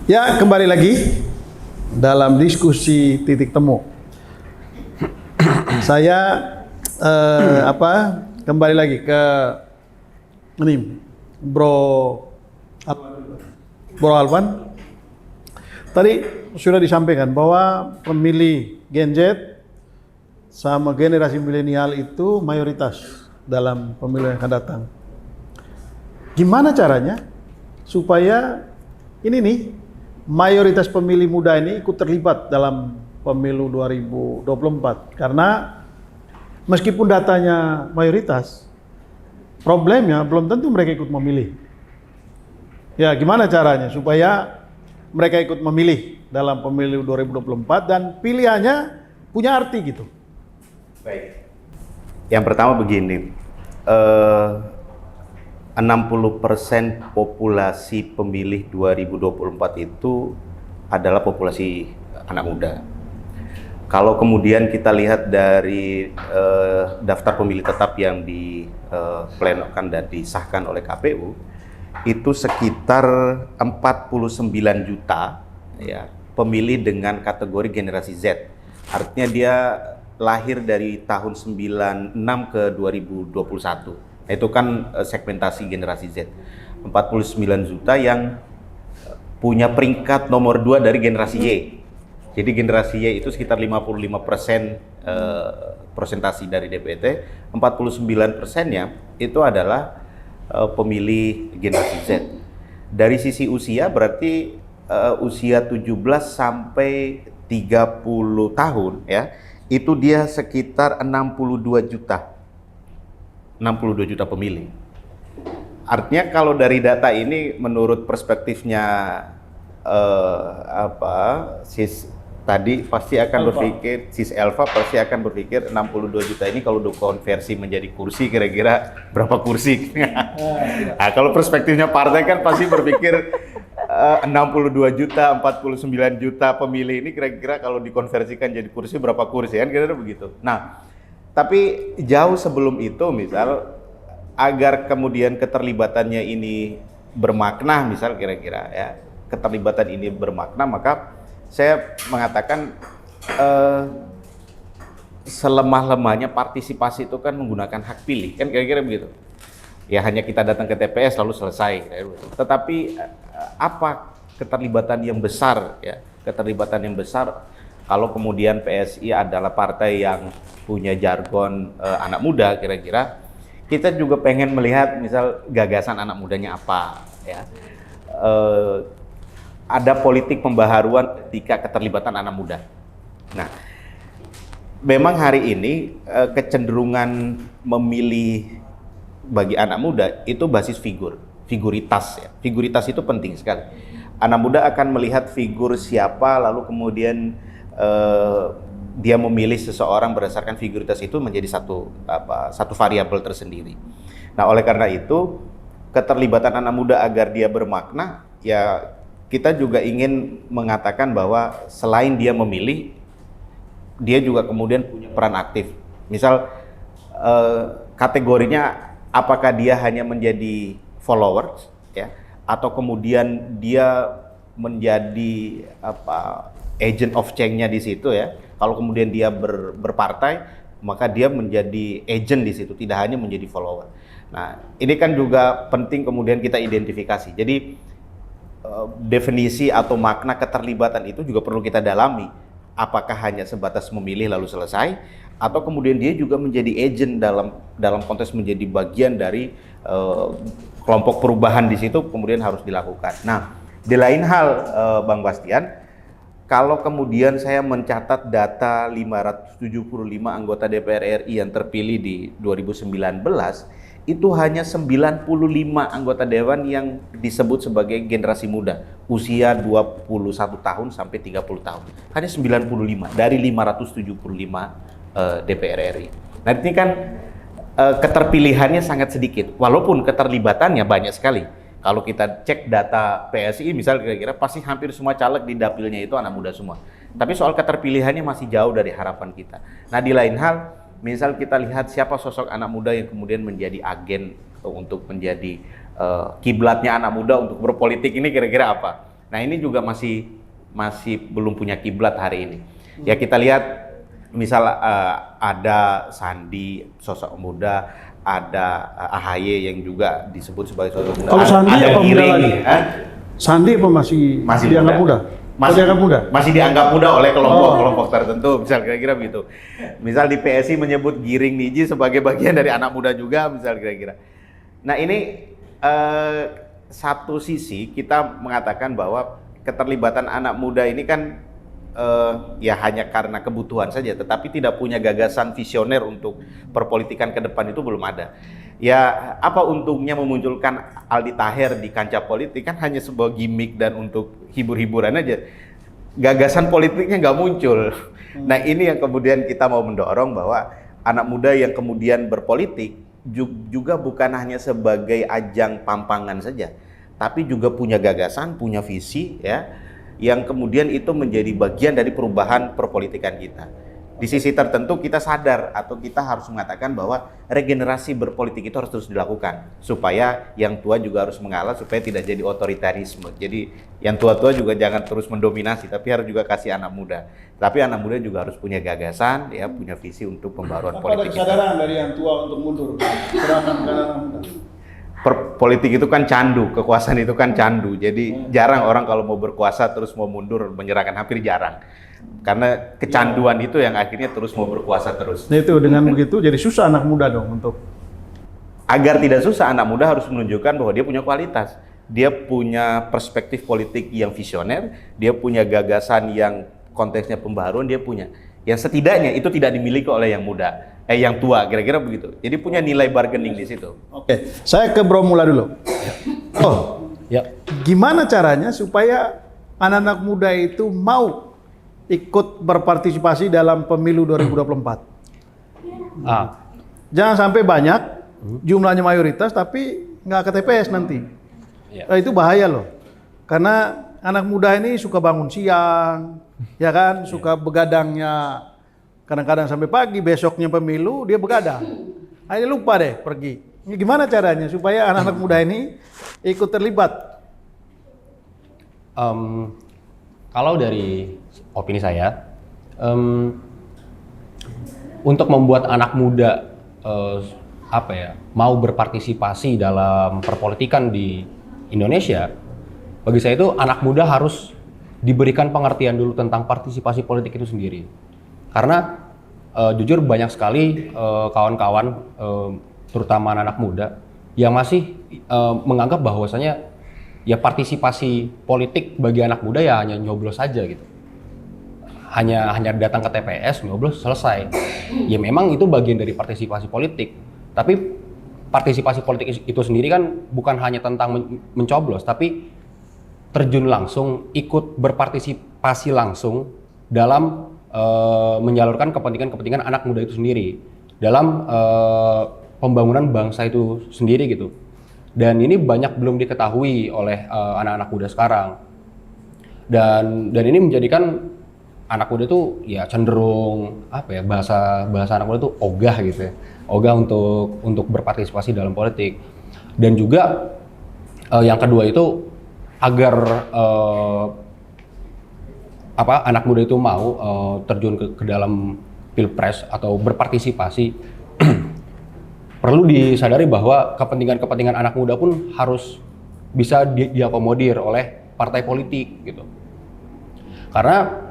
Ya, kembali lagi dalam diskusi titik temu. Saya kembali lagi ke ini Bro Alvan. Tadi sudah disampaikan bahwa pemilih Gen Z sama generasi milenial itu mayoritas dalam pemilu yang akan datang. Gimana caranya supaya ini nih mayoritas pemilih muda ini ikut terlibat dalam pemilu 2024? Karena meskipun datanya mayoritas, problemnya belum tentu mereka ikut memilih. Ya, gimana caranya supaya mereka ikut memilih dalam pemilu 2024 dan pilihannya punya arti gitu? Baik. Yang pertama begini, 60% populasi pemilih 2024 itu adalah populasi anak muda. Kalau kemudian kita lihat dari daftar pemilih tetap yang diplenokan dan disahkan oleh KPU, itu sekitar 49 juta ya pemilih dengan kategori generasi Z. Artinya dia lahir dari tahun 96 ke 2021. Nah, itu kan segmentasi generasi Z. 49 juta yang punya peringkat nomor 2 dari generasi Y. Jadi generasi Y itu sekitar 55% persentasi dari DPT, 49%-nya itu adalah pemilih generasi Z. Dari sisi usia berarti usia 17 sampai 30 tahun ya, itu dia sekitar 62 juta pemilih. Artinya kalau dari data ini menurut perspektifnya sis tadi pasti akan berpikir, sis Elva pasti akan berpikir 62 juta ini kalau dikonversi menjadi kursi kira-kira berapa kursi? Nah, kalau perspektifnya partai kan pasti berpikir 62 juta, 49 juta pemilih ini kira-kira kalau dikonversikan jadi kursi berapa kursi kan kira-kira begitu. Nah, tapi jauh sebelum itu, misal agar kemudian keterlibatannya ini bermakna, misal kira-kira ya keterlibatan ini bermakna, maka saya mengatakan selemah-lemahnya partisipasi itu kan menggunakan hak pilih, kan kira-kira begitu. Ya hanya kita datang ke TPS lalu selesai. Tetapi apa keterlibatan yang besar ya? Keterlibatan yang besar kalau kemudian PSI adalah partai yang punya jargon anak muda, kira-kira kita juga pengen melihat misal gagasan anak mudanya apa ya. Ada politik pembaharuan ketika keterlibatan anak muda. Nah, memang hari ini kecenderungan memilih bagi anak muda itu basis figuritas ya. Figuritas itu penting sekali. Anak muda akan melihat figur siapa, lalu kemudian dia memilih seseorang berdasarkan figuritas itu menjadi satu variabel tersendiri. Nah, oleh karena itu keterlibatan anak muda agar dia bermakna, ya kita juga ingin mengatakan bahwa selain dia memilih, dia juga kemudian punya peran aktif. Misal kategorinya apakah dia hanya menjadi followers ya, atau kemudian dia menjadi agent of change-nya di situ ya. Kalau kemudian dia berpartai, maka dia menjadi agent di situ, tidak hanya menjadi follower. Nah, ini kan juga penting kemudian kita identifikasi. Jadi definisi atau makna keterlibatan itu juga perlu kita dalami. Apakah hanya sebatas memilih lalu selesai, atau kemudian dia juga menjadi agent dalam konteks menjadi bagian dari kelompok perubahan di situ kemudian harus dilakukan. Nah, di lain hal Bang Bastian, kalau kemudian saya mencatat data 575 anggota DPR RI yang terpilih di 2019, itu hanya 95 anggota dewan yang disebut sebagai generasi muda, usia 21 tahun sampai 30 tahun. Hanya 95 dari 575 DPR RI. Nah, ini kan keterpilihannya sangat sedikit, walaupun keterlibatannya banyak sekali. Kalau kita cek data PSI, misal kira-kira pasti hampir semua caleg di dapilnya itu anak muda semua. Tapi soal keterpilihannya masih jauh dari harapan kita. Nah, di lain hal, misal kita lihat siapa sosok anak muda yang kemudian menjadi agen untuk menjadi kiblatnya anak muda untuk berpolitik, ini kira-kira apa? Nah ini juga masih belum punya kiblat hari ini. Ya kita lihat misal ada Sandi, sosok muda, ada AHY yang juga disebut sebagai sosok muda. Kalau Sandi ada apa muda Giring, lagi? Sandi apa masih dianggap muda? Masih dianggap muda oleh kelompok tertentu, misal kira-kira begitu. Misal di PSI menyebut Giring Niji sebagai bagian dari anak muda juga, misal kira-kira. Nah ini satu sisi kita mengatakan bahwa keterlibatan anak muda ini kan ya hanya karena kebutuhan saja, tetapi tidak punya gagasan visioner untuk perpolitikan ke depan itu belum ada. Ya apa untungnya memunculkan Aldi Taher di kancah politik, kan hanya sebuah gimmick dan untuk hibur-hiburan aja. Gagasan politiknya nggak muncul. Nah ini yang kemudian kita mau mendorong bahwa anak muda yang kemudian berpolitik juga bukan hanya sebagai ajang pampangan saja, tapi juga punya gagasan, punya visi ya, yang kemudian itu menjadi bagian dari perubahan perpolitikan kita. Di sisi tertentu kita sadar atau kita harus mengatakan bahwa regenerasi berpolitik itu harus terus dilakukan supaya yang tua juga harus mengalah, supaya tidak jadi otoritarisme. Jadi yang tua-tua juga jangan terus mendominasi, tapi harus juga kasih anak muda. Tapi anak muda juga harus punya gagasan, ya, punya visi untuk pembaruan politik. Apa kesadaran dari yang tua untuk mundur? Serangan ke anak muda. Politik itu kan candu, kekuasaan itu kan candu. Jadi jarang orang kalau mau berkuasa terus mau mundur, menyerahkan, hampir jarang. Karena kecanduan itu yang akhirnya terus mau berkuasa terus. Nah itu dengan begitu jadi susah anak muda dong untuk. Agar tidak susah, anak muda harus menunjukkan bahwa dia punya kualitas. Dia punya perspektif politik yang visioner, dia punya gagasan yang konteksnya pembaruan, dia punya. Yang setidaknya itu tidak dimiliki oleh yang muda. Yang tua, kira-kira begitu. Jadi punya nilai bargaining di situ. Oke, saya ke Bro Mula dulu. Oh, Ya. gimana caranya supaya anak-anak muda itu mau ikut berpartisipasi dalam pemilu 2024? Jangan sampai banyak, jumlahnya mayoritas, tapi nggak ke TPS nanti. Ya. Itu bahaya loh. Karena anak muda ini suka bangun siang, ya kan, suka begadangnya. Kadang-kadang sampai pagi, besoknya pemilu dia begadang. Akhirnya lupa deh pergi. Ini gimana caranya supaya anak-anak muda ini ikut terlibat? Kalau dari opini saya, untuk membuat anak muda mau berpartisipasi dalam perpolitikan di Indonesia, bagi saya itu anak muda harus diberikan pengertian dulu tentang partisipasi politik itu sendiri. Karena jujur banyak sekali kawan-kawan, terutama anak muda, yang masih menganggap bahwasanya ya partisipasi politik bagi anak muda ya hanya nyoblos saja gitu. Hanya datang ke TPS, nyoblos, selesai. Ya memang itu bagian dari partisipasi politik. Tapi partisipasi politik itu sendiri kan bukan hanya tentang mencoblos, tapi terjun langsung, ikut berpartisipasi langsung dalam menyalurkan kepentingan-kepentingan anak muda itu sendiri dalam pembangunan bangsa itu sendiri gitu. Dan ini banyak belum diketahui oleh anak-anak muda sekarang. Dan ini menjadikan anak muda itu ya cenderung bahasa anak muda itu ogah gitu ya. Ogah untuk berpartisipasi dalam politik. Dan juga yang kedua itu agar anak muda itu mau terjun ke dalam pilpres atau berpartisipasi, perlu disadari bahwa kepentingan anak muda pun harus bisa diakomodir oleh partai politik gitu. Karena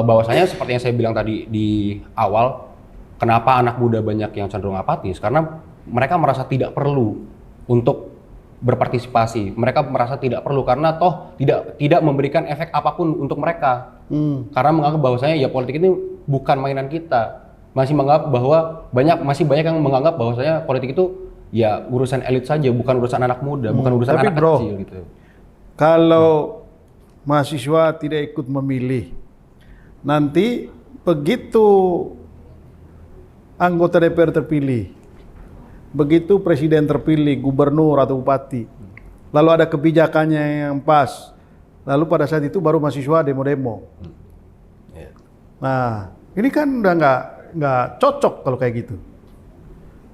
bahwasanya seperti yang saya bilang tadi di awal, kenapa anak muda banyak yang cenderung apatis? Karena mereka merasa tidak perlu untuk berpartisipasi. Mereka merasa tidak perlu karena toh tidak memberikan efek apapun untuk mereka. Karena menganggap bahwasanya ya politik ini bukan mainan kita. Masih menganggap bahwa masih banyak yang menganggap bahwasanya politik itu ya urusan elit saja, bukan urusan anak muda, bukan urusan anak kecil gitu. Kalau mahasiswa tidak ikut memilih, nanti begitu anggota DPR terpilih, begitu presiden terpilih, gubernur atau bupati, lalu ada kebijakannya yang pas, lalu pada saat itu baru mahasiswa demo-demo. Nah, ini kan udah nggak cocok kalau kayak gitu.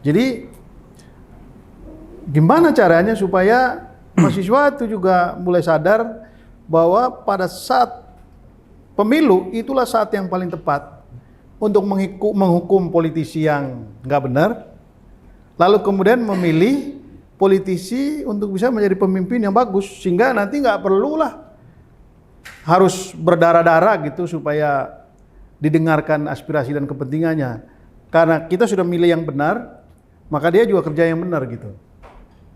Jadi gimana caranya supaya mahasiswa itu juga mulai sadar bahwa pada saat pemilu itulah saat yang paling tepat untuk menghukum politisi yang nggak benar, lalu kemudian memilih politisi untuk bisa menjadi pemimpin yang bagus, sehingga nanti nggak perlulah harus berdarah-darah gitu supaya didengarkan aspirasi dan kepentingannya. Karena kita sudah milih yang benar, maka dia juga kerja yang benar gitu.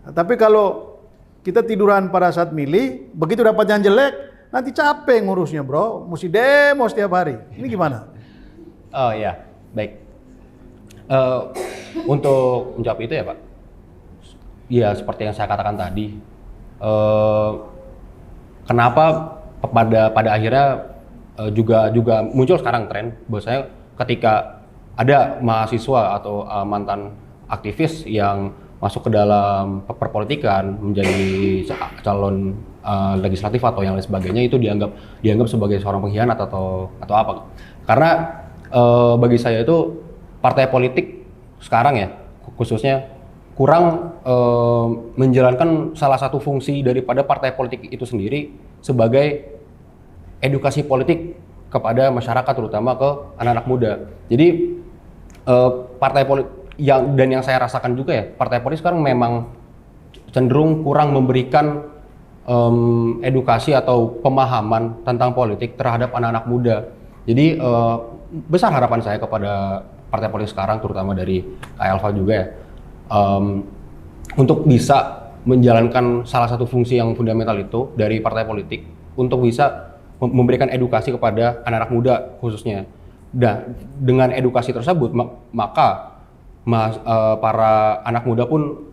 Nah, tapi kalau kita tiduran pada saat milih, begitu dapat yang jelek, nanti capek ngurusnya bro, mesti demo setiap hari. Ini gimana? Oh ya, baik. Untuk menjawab itu ya Pak, ya seperti yang saya katakan tadi, kenapa pada akhirnya juga muncul sekarang tren bahwasanya ketika ada mahasiswa atau mantan aktivis yang masuk ke dalam perpolitikan menjadi calon legislatif atau yang lain sebagainya, itu dianggap sebagai seorang pengkhianat atau apa? Karena bagi saya itu partai politik sekarang ya khususnya kurang menjalankan salah satu fungsi daripada partai politik itu sendiri sebagai edukasi politik kepada masyarakat, terutama ke anak-anak muda. Jadi partai politik yang saya rasakan juga ya, partai politik sekarang memang cenderung kurang memberikan edukasi atau pemahaman tentang politik terhadap anak-anak muda. Jadi besar harapan saya kepada partai politik sekarang, terutama dari Alfa juga ya, untuk bisa menjalankan salah satu fungsi yang fundamental itu dari partai politik untuk bisa memberikan edukasi kepada anak-anak muda khususnya. Dan dengan edukasi tersebut maka para anak muda pun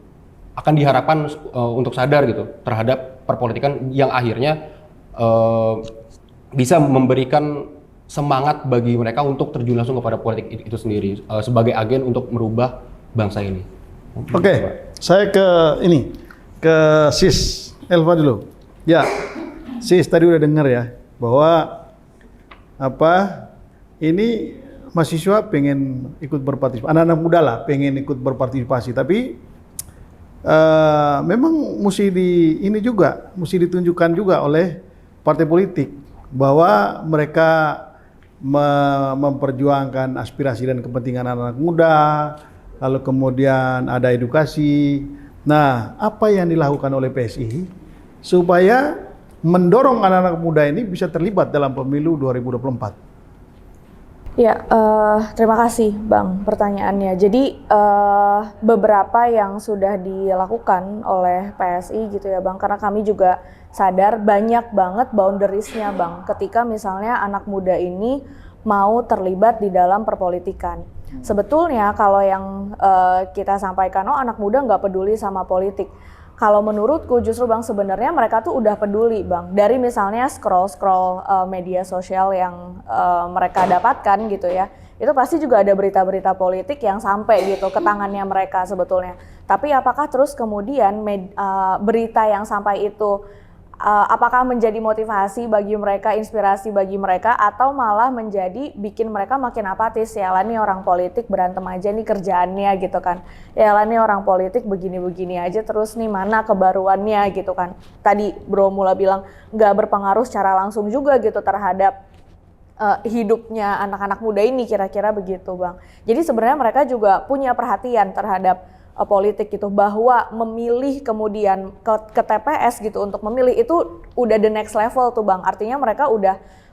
akan diharapkan untuk sadar gitu terhadap perpolitikan yang akhirnya bisa memberikan semangat bagi mereka untuk terjun langsung kepada politik itu sendiri sebagai agen untuk merubah bangsa ini. Oke, saya ke Sis Elva dulu. Ya, Sis tadi udah dengar ya bahwa ini mahasiswa pengen ikut berpartisipasi, anak-anak muda lah pengen ikut berpartisipasi, tapi memang mesti mesti ditunjukkan juga oleh partai politik bahwa mereka memperjuangkan aspirasi dan kepentingan anak-anak muda, lalu kemudian ada edukasi. Nah, apa yang dilakukan oleh PSI supaya mendorong anak-anak muda ini bisa terlibat dalam pemilu 2024? Ya, terima kasih Bang pertanyaannya. Jadi beberapa yang sudah dilakukan oleh PSI gitu ya Bang, karena kami juga sadar banyak banget boundariesnya Bang ketika misalnya anak muda ini mau terlibat di dalam perpolitikan. Sebetulnya kalau yang kita sampaikan, anak muda nggak peduli sama politik. Kalau menurutku justru Bang sebenarnya mereka tuh udah peduli Bang. Dari misalnya scroll media sosial yang mereka dapatkan gitu ya. Itu pasti juga ada berita-berita politik yang sampai gitu ke tangannya mereka sebetulnya. Tapi apakah terus kemudian berita yang sampai itu apakah menjadi motivasi bagi mereka, inspirasi bagi mereka, atau malah menjadi bikin mereka makin apatis? Ya lah nih orang politik berantem aja nih kerjaannya gitu kan. Ya lah nih orang politik begini-begini aja terus nih, mana kebaruannya gitu kan. Tadi Bro Mula bilang nggak berpengaruh secara langsung juga gitu terhadap hidupnya anak-anak muda ini, kira-kira begitu Bang. Jadi sebenarnya mereka juga punya perhatian terhadap politik gitu, bahwa memilih kemudian ke TPS gitu untuk memilih itu udah the next level tuh Bang. Artinya mereka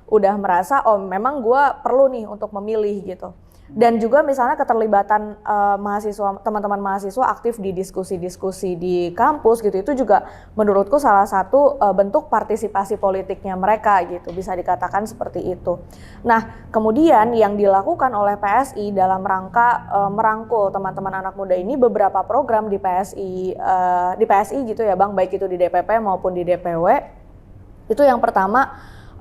udah merasa memang gue perlu nih untuk memilih gitu. Dan juga misalnya keterlibatan mahasiswa, teman-teman mahasiswa aktif di diskusi-diskusi di kampus gitu, itu juga menurutku salah satu bentuk partisipasi politiknya mereka gitu, bisa dikatakan seperti itu. Nah, kemudian yang dilakukan oleh PSI dalam rangka merangkul teman-teman anak muda ini, beberapa program di PSI gitu ya Bang, baik itu di DPP maupun di DPW. Itu yang pertama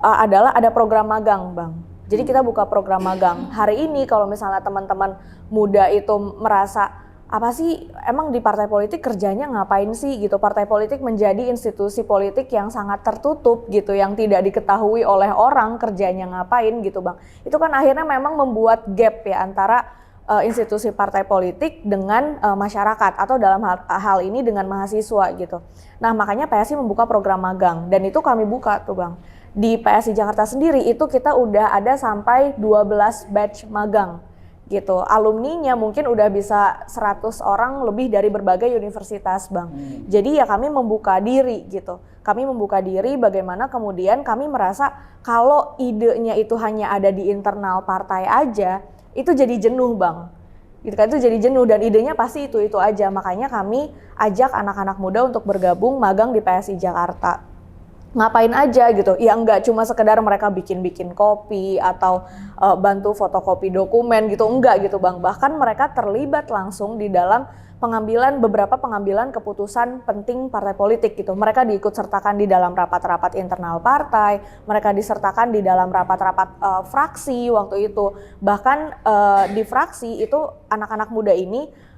adalah ada program magang Bang. Jadi kita buka program magang. Hari ini kalau misalnya teman-teman muda itu merasa, apa sih emang di partai politik kerjanya ngapain sih gitu. Partai politik menjadi institusi politik yang sangat tertutup gitu, yang tidak diketahui oleh orang kerjanya ngapain gitu Bang. Itu kan akhirnya memang membuat gap ya antara institusi partai politik dengan masyarakat atau dalam hal ini dengan mahasiswa gitu. Nah makanya PSI membuka program magang dan itu kami buka tuh Bang. Di PSI Jakarta sendiri itu kita udah ada sampai 12 batch magang gitu. Alumninya mungkin udah bisa 100 orang lebih dari berbagai universitas Bang. Jadi ya kami membuka diri gitu. Kami membuka diri bagaimana kemudian kami merasa kalau idenya itu hanya ada di internal partai aja, itu jadi jenuh Bang. Gitu kan, itu jadi jenuh dan idenya pasti itu aja. Makanya kami ajak anak-anak muda untuk bergabung magang di PSI Jakarta. Ngapain aja gitu, ya enggak cuma sekedar mereka bikin kopi atau bantu fotokopi dokumen gitu, enggak gitu Bang. Bahkan mereka terlibat langsung di dalam beberapa pengambilan keputusan penting partai politik gitu. Mereka diikut sertakan di dalam rapat-rapat internal partai, mereka disertakan di dalam rapat-rapat fraksi waktu itu. Bahkan di fraksi itu anak-anak muda ini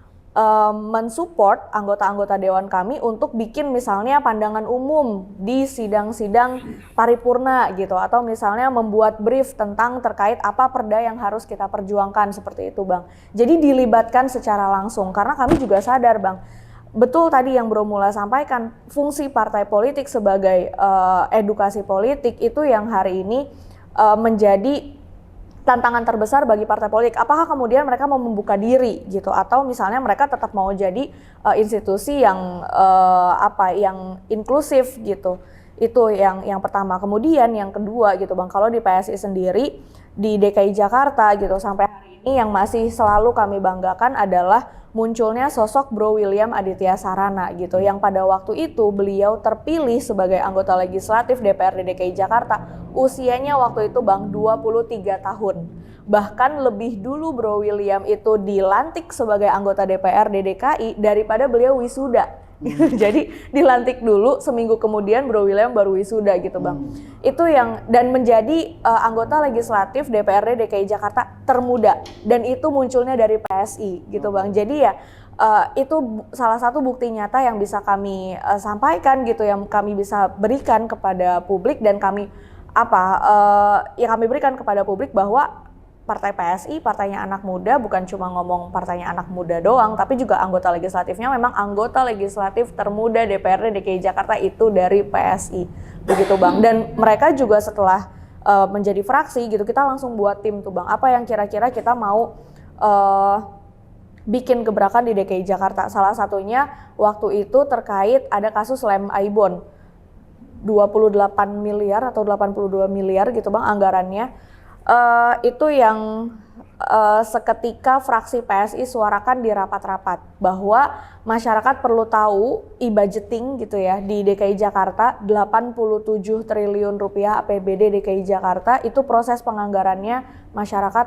mensupport anggota-anggota dewan kami untuk bikin misalnya pandangan umum di sidang-sidang paripurna gitu, atau misalnya membuat brief tentang terkait apa perda yang harus kita perjuangkan seperti itu Bang. Jadi dilibatkan secara langsung karena kami juga sadar Bang, betul tadi yang Bro Mula sampaikan, fungsi partai politik sebagai edukasi politik itu yang hari ini menjadi tantangan terbesar bagi partai politik. Apakah kemudian mereka mau membuka diri gitu, atau misalnya mereka tetap mau jadi institusi yang yang inklusif gitu. Itu yang pertama. Kemudian yang kedua gitu Bang, kalau di PSI sendiri di DKI Jakarta gitu sampai hari ini yang masih selalu kami banggakan adalah munculnya sosok Bro William Aditya Sarana gitu, yang pada waktu itu beliau terpilih sebagai anggota legislatif DPRD DKI Jakarta. Usianya waktu itu Bang 23 tahun. Bahkan lebih dulu Bro William itu dilantik sebagai anggota DPRD DKI daripada beliau wisuda. Jadi dilantik dulu, seminggu kemudian Bro William baru wisuda gitu Bang. Itu yang dan menjadi anggota legislatif DPRD DKI Jakarta termuda, dan itu munculnya dari PSI gitu Bang. Jadi ya itu salah satu bukti nyata yang bisa kami sampaikan gitu, yang kami bisa berikan kepada publik, dan kami berikan kepada publik bahwa Partai PSI, partainya anak muda, bukan cuma ngomong partainya anak muda doang, tapi juga anggota legislatifnya memang anggota legislatif termuda DPRD DKI Jakarta itu dari PSI, begitu Bang. Dan mereka juga setelah menjadi fraksi gitu, kita langsung buat tim tuh Bang, apa yang kira-kira kita mau bikin gebrakan di DKI Jakarta. Salah satunya waktu itu terkait ada kasus lem Aibon, 28 miliar atau 82 miliar gitu Bang anggarannya. Itu yang seketika fraksi PSI suarakan di rapat-rapat bahwa masyarakat perlu tahu e-budgeting gitu ya, di DKI Jakarta 87 triliun rupiah APBD DKI Jakarta itu proses penganggarannya masyarakat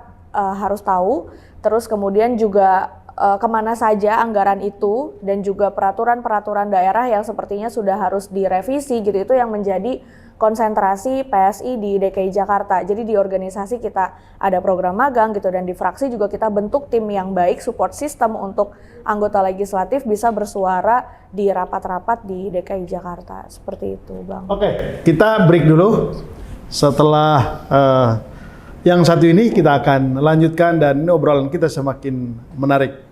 harus tahu. Terus kemudian juga kemana saja anggaran itu, dan juga peraturan-peraturan daerah yang sepertinya sudah harus direvisi gitu, itu yang menjadi konsentrasi PSI di DKI Jakarta. Jadi di organisasi kita ada program magang gitu, dan di fraksi juga kita bentuk tim yang baik, support system untuk anggota legislatif bisa bersuara di rapat-rapat di DKI Jakarta. Seperti itu Bang. Oke, kita break dulu. Setelah yang satu ini kita akan lanjutkan, dan ini obrolan kita semakin menarik.